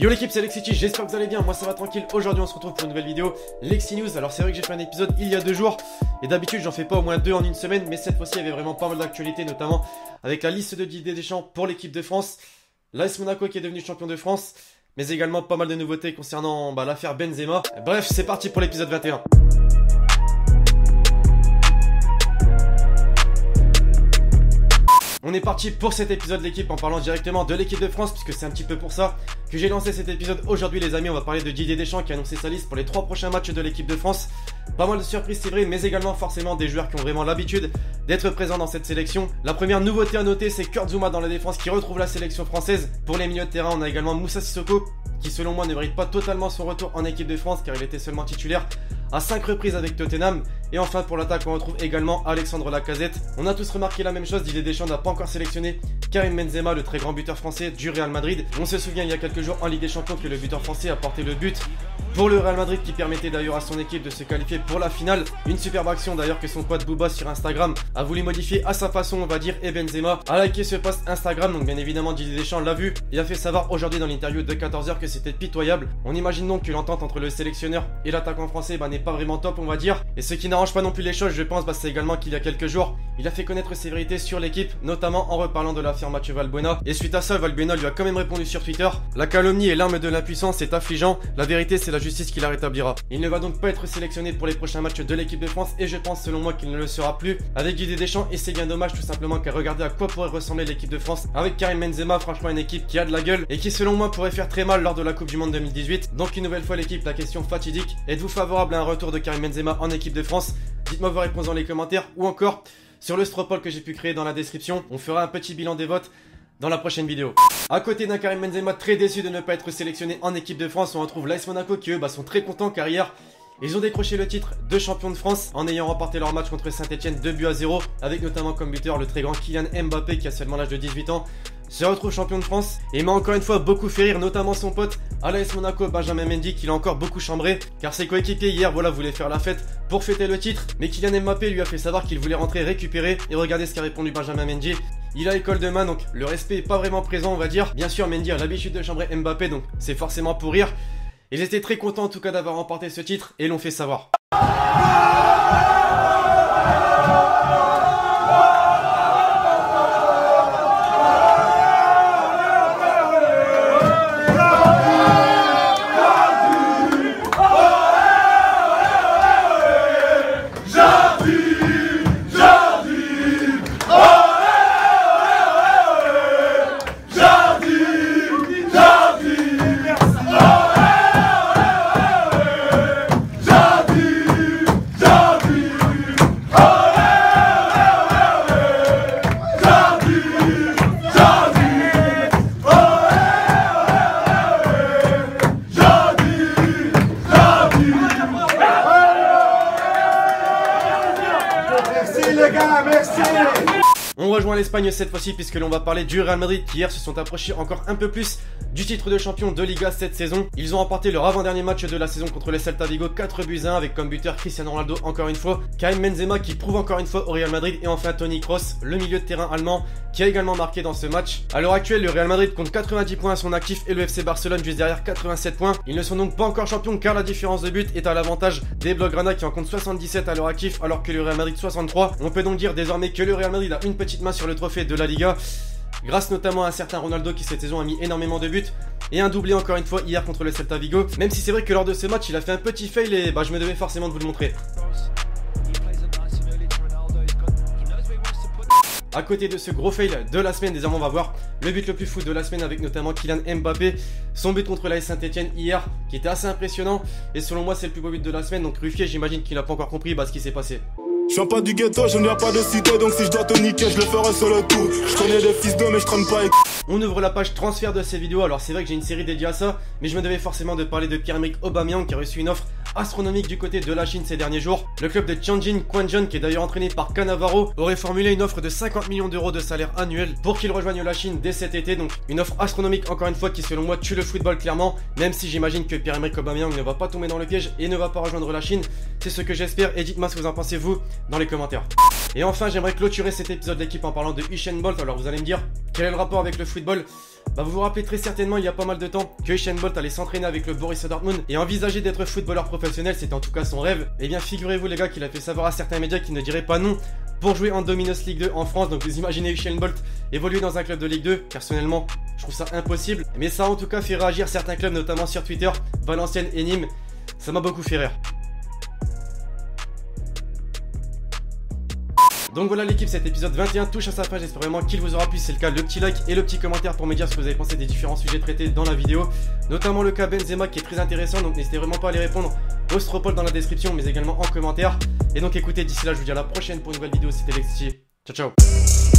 Yo l'équipe, c'est Lexity, j'espère que vous allez bien, moi ça va tranquille. Aujourd'hui on se retrouve pour une nouvelle vidéo Lexi News. Alors c'est vrai que j'ai fait un épisode il y a 2 jours et d'habitude j'en fais pas au moins 2 en une semaine, mais cette fois-ci il y avait vraiment pas mal d'actualités, notamment avec la liste de Didier Deschamps pour l'équipe de France, l'AS Monaco qui est devenu champion de France, mais également pas mal de nouveautés concernant l'affaire Benzema. Bref, c'est parti pour l'épisode 21. On est parti pour cet épisode de l'équipe en parlant directement de l'équipe de France, puisque c'est un petit peu pour ça que j'ai lancé cet épisode aujourd'hui les amis. On va parler de Didier Deschamps qui a annoncé sa liste pour les 3 prochains matchs de l'équipe de France. Pas mal de surprises c'est vrai, mais également forcément des joueurs qui ont vraiment l'habitude d'être présents dans cette sélection. La première nouveauté à noter, c'est Kurt Zouma dans la défense qui retrouve la sélection française. Pour les milieux de terrain, on a également Moussa Sissoko qui selon moi ne mérite pas totalement son retour en équipe de France car il était seulement titulaire à 5 reprises avec Tottenham. Et enfin pour l'attaque on retrouve également Alexandre Lacazette. On a tous remarqué la même chose, Didier Deschamps n'a pas encore sélectionné Karim Benzema, le très grand buteur français du Real Madrid. On se souvient il y a quelques jours en Ligue des Champions que le buteur français a porté le but pour le Real Madrid qui permettait d'ailleurs à son équipe de se qualifier pour la finale. Une superbe action d'ailleurs que son pote Booba sur Instagram a voulu modifier à sa façon on va dire, et Benzema a liké ce post Instagram. Donc bien évidemment Didier Deschamps l'a vu et a fait savoir aujourd'hui dans l'interview de 14h que c'était pitoyable. On imagine donc que l'entente entre le sélectionneur et l'attaquant français n'est pas vraiment top on va dire. Et ce qui n'arrange pas non plus les choses je pense c'est également qu'il y a quelques jours il a fait connaître ses vérités sur l'équipe, notamment en reparlant de l'affaire Mathieu Valbuena. Et suite à ça Valbuena lui a quand même répondu sur Twitter: la calomnie est l'arme de l'impuissance, c'est affligeant, la vérité c'est la justice qui la rétablira. Il ne va donc pas être sélectionné pour les prochains matchs de l'équipe de France et je pense selon moi qu'il ne le sera plus avec Didier Deschamps. Et c'est bien dommage tout simplement car regardez à quoi pourrait ressembler l'équipe de France avec Karim Benzema, franchement une équipe qui a de la gueule et qui selon moi pourrait faire très mal lors de la Coupe du Monde 2018. Donc une nouvelle fois l'équipe, la question fatidique: êtes-vous favorable à un retour de Karim Benzema en équipe de France? Dites-moi vos réponses dans les commentaires ou encore sur le stropole que j'ai pu créer dans la description. On fera un petit bilan des votes dans la prochaine vidéo. À côté d'un Karim Benzema très déçu de ne pas être sélectionné en équipe de France, on retrouve l'AS Monaco qui eux sont très contents car hier ils ont décroché le titre de champion de France en ayant remporté leur match contre Saint-Etienne 2-0 avec notamment comme buteur le très grand Kylian Mbappé qui a seulement l'âge de 18 ans. Se retrouve champion de France et m'a encore une fois beaucoup fait rire, notamment son pote à l'AS Monaco Benjamin Mendy qui l'a encore beaucoup chambré car ses coéquipiers hier voulaient faire la fête pour fêter le titre, mais Kylian Mbappé lui a fait savoir qu'il voulait rentrer récupérer et regardez ce qu'a répondu Benjamin Mendy. Il a école de main donc le respect est pas vraiment présent on va dire. Bien sûr Mendy a l'habitude de chambrer Mbappé donc c'est forcément pour rire. Ils étaient très contents en tout cas d'avoir remporté ce titre et l'ont fait savoir. On rejoint l'Espagne cette fois-ci puisque l'on va parler du Real Madrid qui hier se sont approchés encore un peu plus du titre de champion de Liga cette saison. Ils ont remporté leur avant-dernier match de la saison contre le Celta Vigo 4-1 avec comme buteur Cristiano Ronaldo encore une fois, Karim Benzema qui prouve encore une fois au Real Madrid et enfin Toni Kroos, le milieu de terrain allemand qui a également marqué dans ce match. À l'heure actuelle le Real Madrid compte 90 points à son actif et le FC Barcelone juste derrière 87 points. Ils ne sont donc pas encore champions car la différence de but est à l'avantage des Blaugrana qui en comptent 77 à leur actif alors que le Real Madrid 63. On peut donc dire désormais que le Real Madrid a une petite main sur le trophée de la Liga grâce notamment à un certain Ronaldo qui cette saison a mis énormément de buts et un doublé encore une fois hier contre le Celta Vigo, même si c'est vrai que lors de ce match il a fait un petit fail et je me devais forcément de vous le montrer. À côté de ce gros fail de la semaine, désormais on va voir le but le plus fou de la semaine avec notamment Kylian Mbappé, son but contre l'AS Saint-Etienne hier qui était assez impressionnant et selon moi c'est le plus beau but de la semaine. Donc Ruffier j'imagine qu'il n'a pas encore compris ce qui s'est passé. Je viens pas du ghetto, je n'ai pas de cité, donc si je dois te niquer, je le ferai sur le tour. Je connais des fils d'hommes mais je traîne pas avec... On ouvre la page transfert de ces vidéos, alors c'est vrai que j'ai une série dédiée à ça, mais je me devais forcément de parler de Pierre-Emerick Aubameyang qui a reçu une offre astronomique du côté de la Chine ces derniers jours. Le club de Tianjin Quanzhou, qui est d'ailleurs entraîné par Cannavaro, aurait formulé une offre de 50 millions d'euros de salaire annuel pour qu'il rejoigne la Chine dès cet été. Donc une offre astronomique encore une fois qui selon moi tue le football clairement, même si j'imagine que Pierre-Emerick Aubameyang ne va pas tomber dans le piège et ne va pas rejoindre la Chine. C'est ce que j'espère et dites-moi ce que vous en pensez vous dans les commentaires. Et enfin, j'aimerais clôturer cet épisode de l'équipe en parlant de Usain Bolt. Alors vous allez me dire, quel est le rapport avec le football? Bah vous vous rappelez très certainement il y a pas mal de temps que Usain Bolt allait s'entraîner avec le Borussia Dortmund et envisager d'être footballeur professionnel, c'était en tout cas son rêve. Et bien figurez-vous les gars qu'il a fait savoir à certains médias qu'il ne dirait pas non pour jouer en Dominos Ligue 2 en France. Donc vous imaginez Usain Bolt évoluer dans un club de Ligue 2, personnellement je trouve ça impossible. Mais ça a en tout cas fait réagir certains clubs, notamment sur Twitter, Valenciennes et Nîmes. Ça m'a beaucoup fait rire. Donc voilà l'équipe, cet épisode 21 touche à sa fin, j'espère vraiment qu'il vous aura plu. Si c'est le cas, le petit like et le petit commentaire pour me dire ce que vous avez pensé des différents sujets traités dans la vidéo, notamment le cas Benzema qui est très intéressant, donc n'hésitez vraiment pas à aller répondre au Stropole dans la description mais également en commentaire. Et donc écoutez, d'ici là je vous dis à la prochaine pour une nouvelle vidéo, c'était Lexi, ciao ciao.